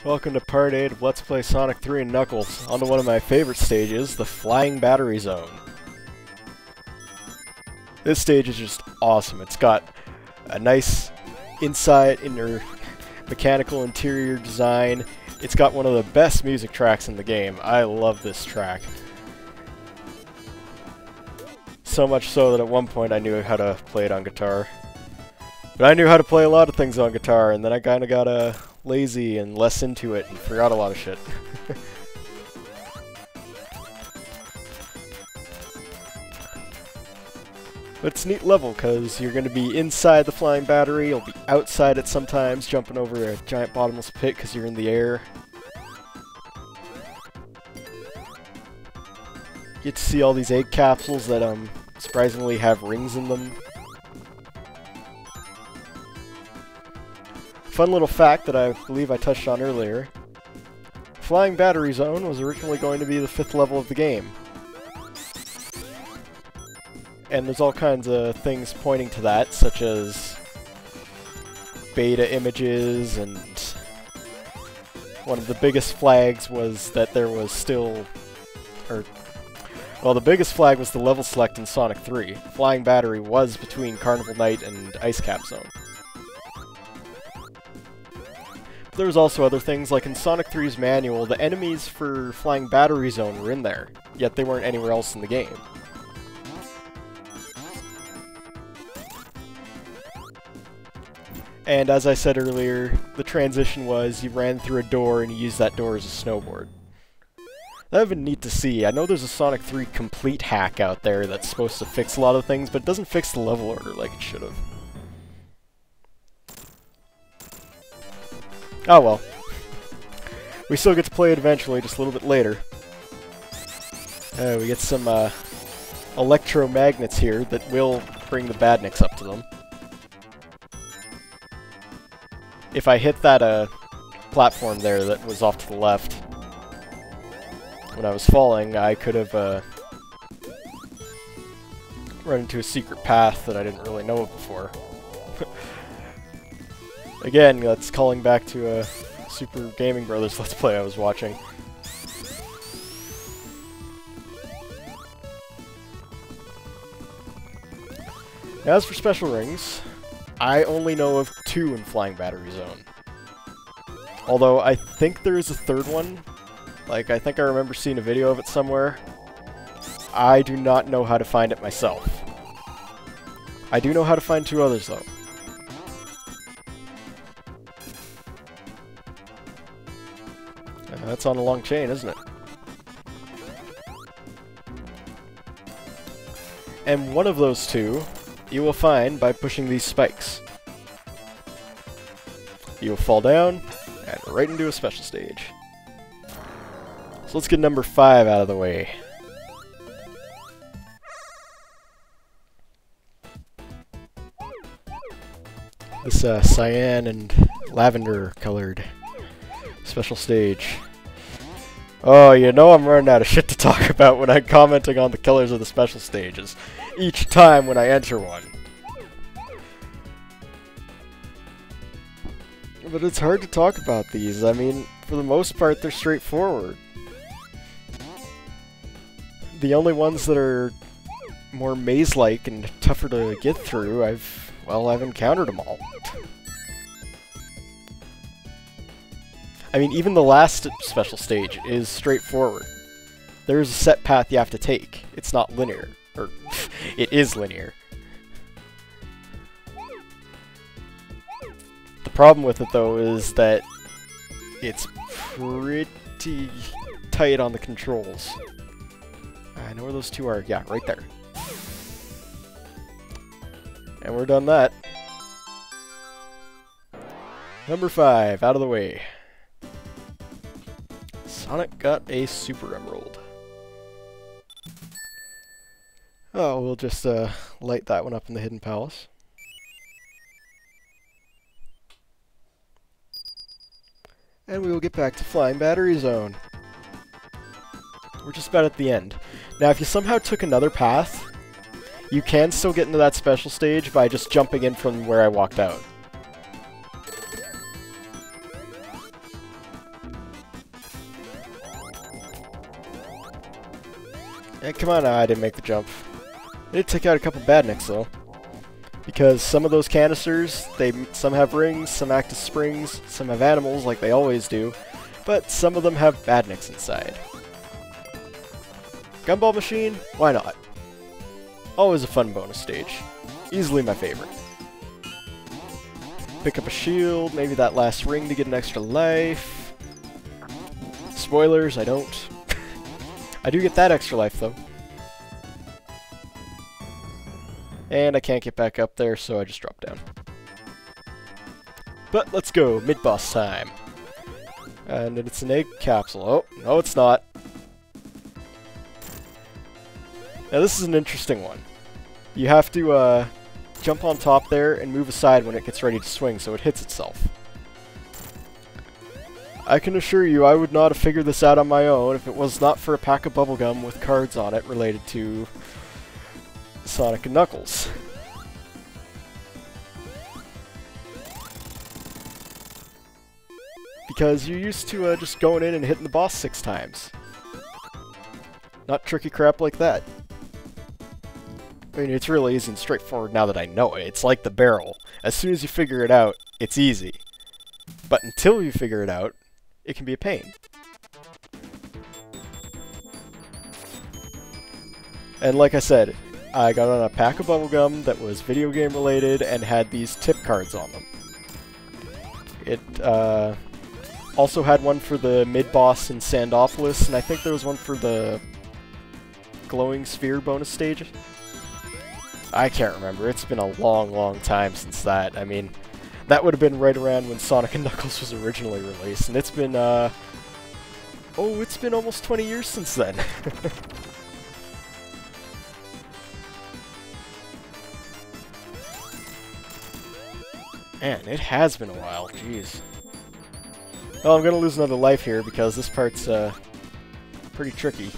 Welcome to part 8 of Let's Play Sonic 3 and Knuckles, onto one of my favorite stages, the Flying Battery Zone. This stage is just awesome. It's got a nice inner mechanical interior design. It's got one of the best music tracks in the game. I love this track. So much so that at one point I knew how to play it on guitar. But I knew how to play a lot of things on guitar, and then I kinda got lazy and less into it and forgot a lot of shit. But it's a neat level, because you're going to be inside the flying battery, you'll be outside it sometimes, jumping over a giant bottomless pit because you're in the air. You get to see all these egg capsules that surprisingly have rings in them. Fun little fact that I believe I touched on earlier. Flying Battery Zone was originally going to be the 5th level of the game. And there's all kinds of things pointing to that, such as beta images, and one of the biggest flags was that there was still... Well, the biggest flag was the level select in Sonic 3. Flying Battery was between Carnival Night and Ice Cap Zone. There was also other things, like in Sonic 3's manual, the enemies for Flying Battery Zone were in there, yet they weren't anywhere else in the game. And as I said earlier, the transition was you ran through a door and you used that door as a snowboard. That would have been neat to see. I know there's a Sonic 3 complete hack out there that's supposed to fix a lot of things, but it doesn't fix the level order like it should have. Oh well. We still get to play it eventually, just a little bit later. We get some electromagnets here that will bring the badniks up to them. If I hit that platform there that was off to the left when I was falling, I could have run into a secret path that I didn't really know of before. Again, that's calling back to a Super Gaming Brothers Let's Play I was watching. As for special rings, I only know of 2 in Flying Battery Zone. Although I think there is a 3rd one. Like, I think I remember seeing a video of it somewhere. I do not know how to find it myself. I do know how to find 2 others, though. That's on a long chain, isn't it? And one of those 2 you will find by pushing these spikes. You will fall down and right into a special stage. So let's get number 5 out of the way. This cyan and lavender colored special stage. Oh, you know I'm running out of shit to talk about when I'm commenting on the colors of the special stages each time when I enter one. But it's hard to talk about these. I mean, for the most part, they're straightforward. The only ones that are more maze-like and tougher to get through, I've encountered them all. I mean, even the last special stage is straightforward. There's a set path you have to take. It's not linear. Or, it is linear. The problem with it, though, is that it's pretty tight on the controls. I know where those 2 are. Yeah, right there. And we're done that. Number 5, out of the way. Sonic got a Super Emerald. Oh, we'll just light that one up in the Hidden Palace. And we will get back to Flying Battery Zone. We're just about at the end. Now, if you somehow took another path, you can still get into that special stage by just jumping in from where I walked out. Come on now, I didn't make the jump. I did take out a couple badniks though. Because some of those canisters, some have rings, some act as springs, some have animals like they always do, but some of them have badniks inside. Gumball Machine? Why not? Always a fun bonus stage. Easily my favorite. Pick up a shield, maybe that last ring to get an extra life. Spoilers, I don't. I do get that extra life though. And I can't get back up there, so I just drop down. But let's go, mid-boss time. And it's an egg capsule. Oh, no it's not. Now this is an interesting one. You have to jump on top there and move aside when it gets ready to swing so it hits itself. I can assure you I would not have figured this out on my own if it was not for a pack of bubblegum with cards on it related to Sonic and Knuckles. Because you're used to just going in and hitting the boss 6 times. Not tricky crap like that. I mean, it's really easy and straightforward now that I know it. It's like the barrel. As soon as you figure it out, it's easy. But until you figure it out, it can be a pain. And like I said, I got on a pack of bubblegum that was video game related and had these tip cards on them. It also had one for the mid-boss in Sandopolis, and I think there was one for the glowing sphere bonus stage. I can't remember. It's been a long, long time since that. I mean, that would have been right around when Sonic and Knuckles was originally released, and it's been, oh, it's been almost 20 years since then. Man, it has been a while, jeez. Well, I'm gonna lose another life here because this part's, pretty tricky.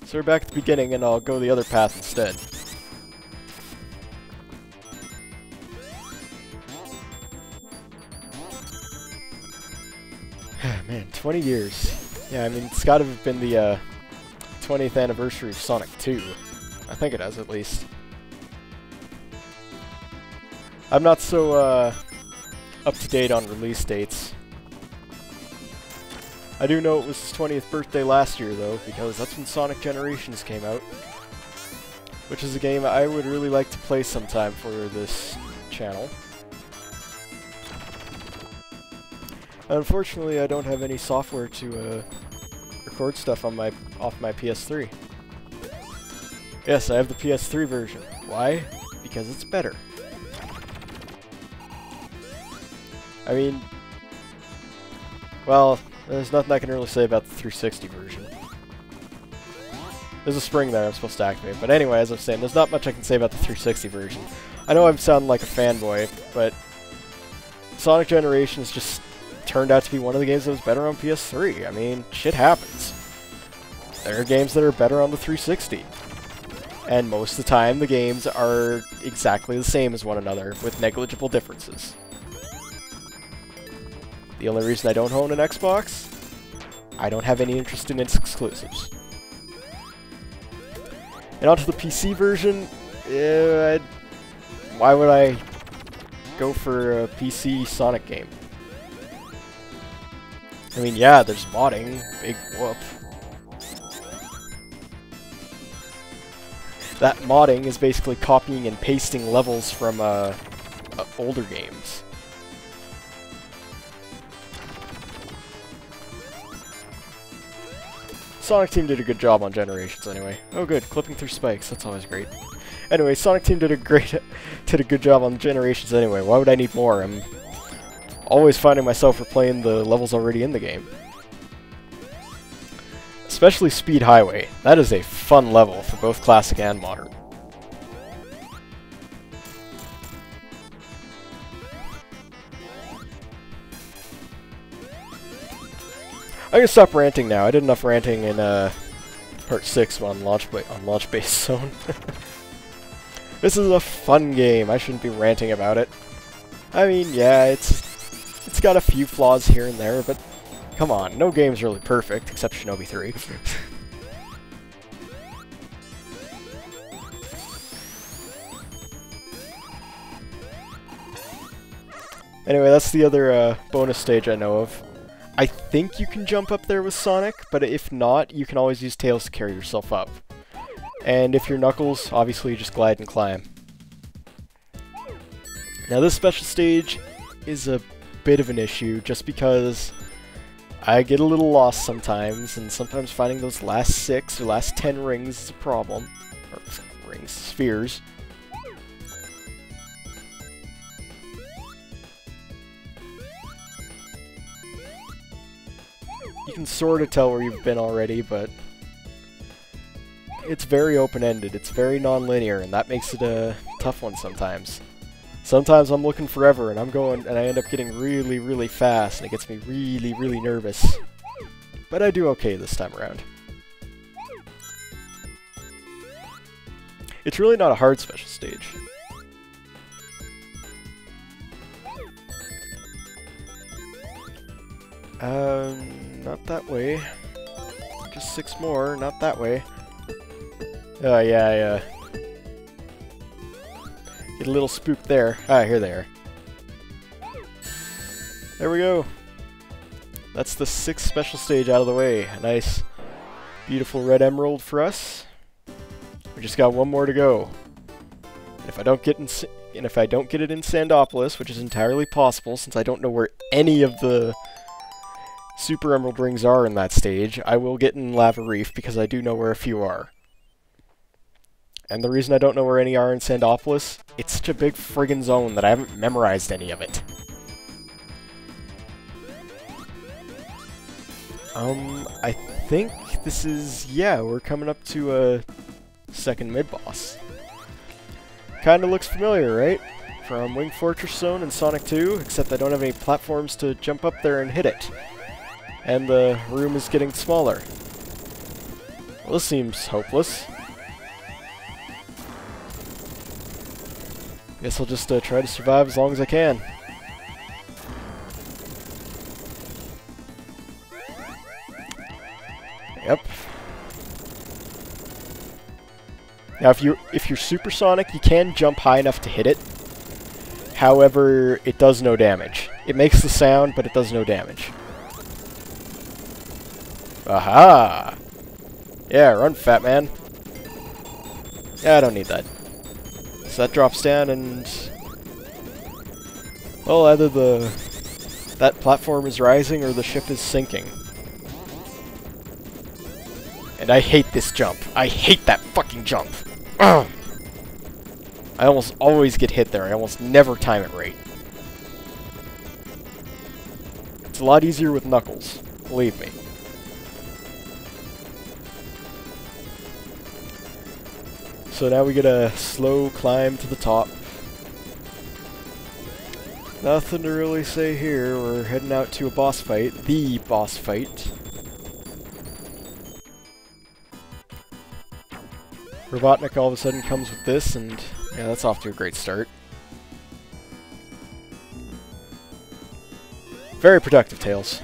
So we're back at the beginning and I'll go the other path instead. Man, 20 years. Yeah, I mean, it's gotta have been the, 20th anniversary of Sonic 2. I think it has, at least. I'm not so, up-to-date on release dates. I do know it was his 20th birthday last year, though, because that's when Sonic Generations came out. Which is a game I would really like to play sometime for this channel. Unfortunately, I don't have any software to, record stuff on off my PS3. Yes, I have the PS3 version. Why? Because it's better. I mean, well, there's nothing I can really say about the 360 version. There's a spring there I'm supposed to activate, but anyway, as I was saying, there's not much I can say about the 360 version. I know I'm sounding like a fanboy, but Sonic Generations just turned out to be one of the games that was better on PS3. I mean, shit happens. There are games that are better on the 360. And most of the time, the games are exactly the same as one another, with negligible differences. The only reason I don't own an Xbox? I don't have any interest in its exclusives. And onto the PC version, why would I go for a PC Sonic game? I mean, yeah, there's modding, big whoop. That modding is basically copying and pasting levels from older games. Sonic Team did a good job on Generations anyway. Oh good, clipping through spikes, that's always great. Anyway, Sonic Team did a good job on Generations anyway. Why would I need more? I'm always finding myself replaying the levels already in the game. Especially Speed Highway. That is a fun level for both classic and modern. I'm gonna stop ranting now. I did enough ranting in Part 6 on Launch Base Zone. This is a fun game. I shouldn't be ranting about it. I mean, yeah, it's got a few flaws here and there, but come on, no game's really perfect except Shinobi 3. Anyway, that's the other bonus stage I know of. I think you can jump up there with Sonic, but if not, you can always use Tails to carry yourself up. And if you're Knuckles, obviously you just glide and climb. Now this special stage is a bit of an issue, just because I get a little lost sometimes, and sometimes finding those last 6 or last 10 rings is a problem. Or rings, spheres. You can sort of tell where you've been already, but it's very open-ended, it's very non-linear, and that makes it a tough one sometimes. Sometimes I'm looking forever, and I'm going, and I end up getting really, really fast, and it gets me really, really nervous. But I do okay this time around. It's really not a hard special stage. Not that way. Just 6 more, not that way. Oh, yeah, get a little spooked there. Ah, here they are. There we go. That's the 6th special stage out of the way. A nice, beautiful red emerald for us. We just got one more to go. And if I don't get it in Sandopolis, which is entirely possible since I don't know where any of the Super Emerald Rings are in that stage, I will get in Lava Reef because I do know where a few are. And the reason I don't know where any are in Sandopolis, it's such a big friggin' zone that I haven't memorized any of it. I think this is, yeah, we're coming up to a second mid-boss. Kinda looks familiar, right? From Wing Fortress Zone and Sonic 2, except I don't have any platforms to jump up there and hit it. And the room is getting smaller. Well, this seems hopeless. Guess I'll just try to survive as long as I can. Yep. Now, if you're supersonic, you can jump high enough to hit it. However, it does no damage. It makes the sound, but it does no damage. Aha! Yeah, run, fat man. Yeah, I don't need that. So that drops down and... well, either that platform is rising or the ship is sinking. And I hate this jump. I hate that fucking jump. Ugh. I almost always get hit there. I almost never time it right. It's a lot easier with Knuckles. Believe me. So now we get a slow climb to the top. Nothing to really say here. We're heading out to a boss fight. The boss fight. Robotnik all of a sudden comes with this, and yeah, that's off to a great start. Very productive, Tails.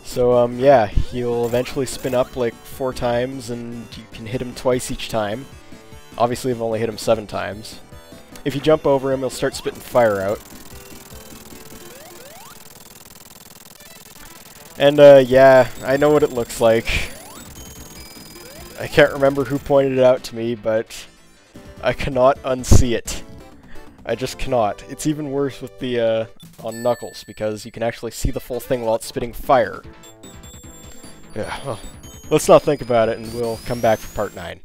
So, yeah, he'll eventually spin up like 4 times, and you can hit him twice each time. Obviously, I've only hit him 7 times. If you jump over him, he'll start spitting fire out. And, yeah, I know what it looks like. I can't remember who pointed it out to me, but I cannot unsee it. I just cannot. It's even worse with the, on Knuckles, because you can actually see the full thing while it's spitting fire. Yeah, well, let's not think about it, and we'll come back for part 9.